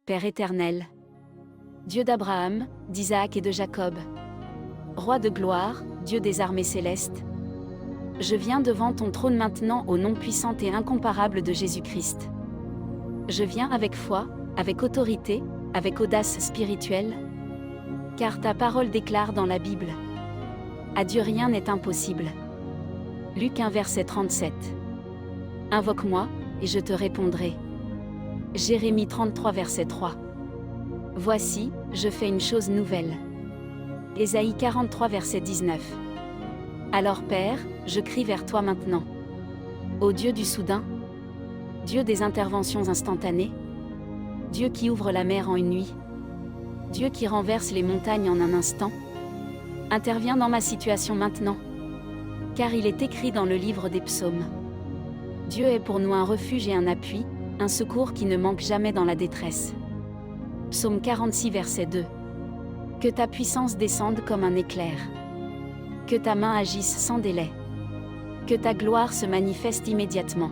Père éternel, Dieu d'Abraham, d'Isaac et de Jacob, Roi de gloire, Dieu des armées célestes, je viens devant ton trône maintenant au nom puissant et incomparable de Jésus-Christ. Je viens avec foi, avec autorité, avec audace spirituelle, car ta parole déclare dans la Bible: à Dieu rien n'est impossible. Luc 1 verset 37. Invoque-moi, et je te répondrai. Jérémie 33 verset 3. Voici, je fais une chose nouvelle. Ésaïe 43 verset 19. Alors Père, je crie vers toi maintenant. Ô Dieu du soudain, Dieu des interventions instantanées, Dieu qui ouvre la mer en une nuit, Dieu qui renverse les montagnes en un instant, interviens dans ma situation maintenant. Car il est écrit dans le livre des psaumes: Dieu est pour nous un refuge et un appui, un secours qui ne manque jamais dans la détresse. Psaume 46 verset 2. Que ta puissance descende comme un éclair. Que ta main agisse sans délai. Que ta gloire se manifeste immédiatement.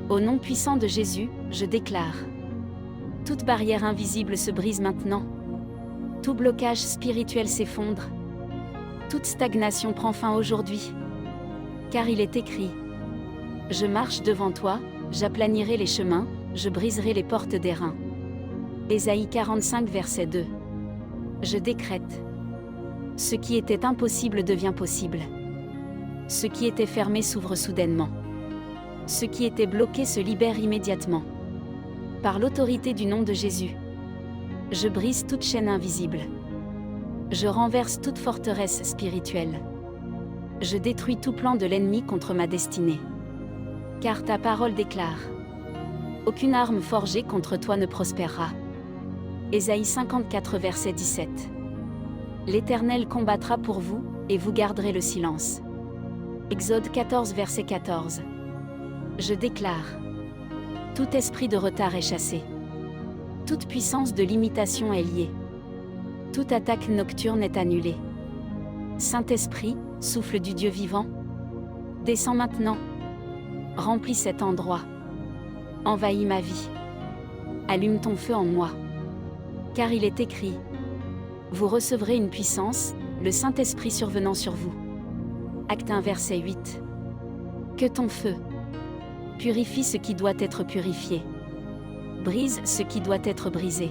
Au nom puissant de Jésus, je déclare: toute barrière invisible se brise maintenant. Tout blocage spirituel s'effondre. Toute stagnation prend fin aujourd'hui. Car il est écrit: je marche devant toi, j'aplanirai les chemins, je briserai les portes d'airain. Ésaïe 45 verset 2. Je décrète: ce qui était impossible devient possible. Ce qui était fermé s'ouvre soudainement. Ce qui était bloqué se libère immédiatement. Par l'autorité du nom de Jésus, je brise toute chaîne invisible. Je renverse toute forteresse spirituelle. Je détruis tout plan de l'ennemi contre ma destinée. Car ta parole déclare: aucune arme forgée contre toi ne prospérera. Ésaïe 54 verset 17. L'Éternel combattra pour vous, et vous garderez le silence. Exode 14 verset 14. Je déclare: tout esprit de retard est chassé. Toute puissance de limitation est liée. Toute attaque nocturne est annulée. Saint-Esprit, souffle du Dieu vivant, descends maintenant. Remplis cet endroit. Envahis ma vie. Allume ton feu en moi. Car il est écrit: vous recevrez une puissance, le Saint-Esprit survenant sur vous. Acte 1 verset 8. Que ton feu purifie ce qui doit être purifié. Brise ce qui doit être brisé.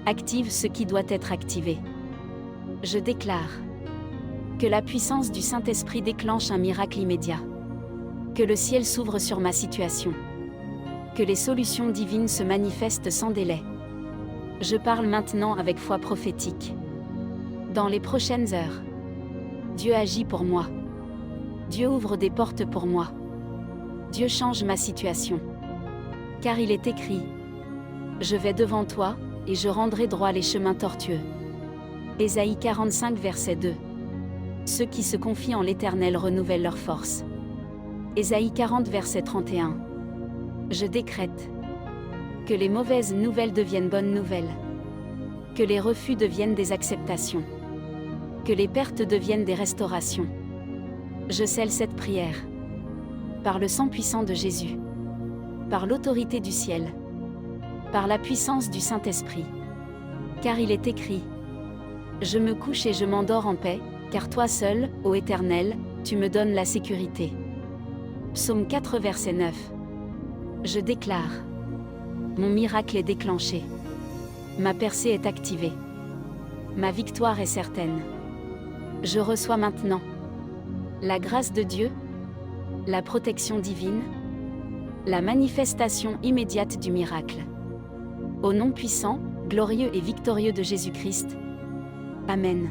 Active ce qui doit être activé. Je déclare que la puissance du Saint-Esprit déclenche un miracle immédiat. Que le ciel s'ouvre sur ma situation. Que les solutions divines se manifestent sans délai. Je parle maintenant avec foi prophétique. Dans les prochaines heures, Dieu agit pour moi. Dieu ouvre des portes pour moi. Dieu change ma situation. Car il est écrit: je vais devant toi, et je rendrai droit les chemins tortueux. Ésaïe 45 verset 2. Ceux qui se confient en l'Éternel renouvellent leur force. Ésaïe 40 verset 31. Je décrète que les mauvaises nouvelles deviennent bonnes nouvelles. Que les refus deviennent des acceptations. Que les pertes deviennent des restaurations. Je scelle cette prière par le sang puissant de Jésus, par l'autorité du ciel, par la puissance du Saint-Esprit. Car il est écrit: je me couche et je m'endors en paix, car toi seul, ô Éternel, tu me donnes la sécurité. Psaume 4 verset 9. Je déclare: mon miracle est déclenché. Ma percée est activée. Ma victoire est certaine. Je reçois maintenant la grâce de Dieu, la protection divine, la manifestation immédiate du miracle. Au nom puissant, glorieux et victorieux de Jésus-Christ. Amen.